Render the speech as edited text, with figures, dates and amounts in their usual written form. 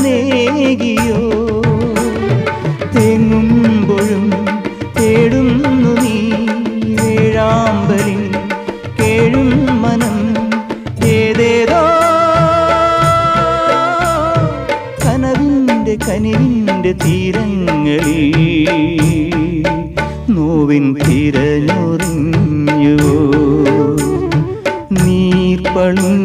ജീവനേകിയോ തേങ്ങുമ്പോഴും തേടുന്നു നീ വേഴാമ്പലിൻ കേഴും മനം ഏതേതോ കനവിൻ്റെ കനിവിൻ്റെ തീരങ്ങളിൽ നോവിൻ തിരഞ്ഞൊറിഞ്ഞു നീർപ്പളും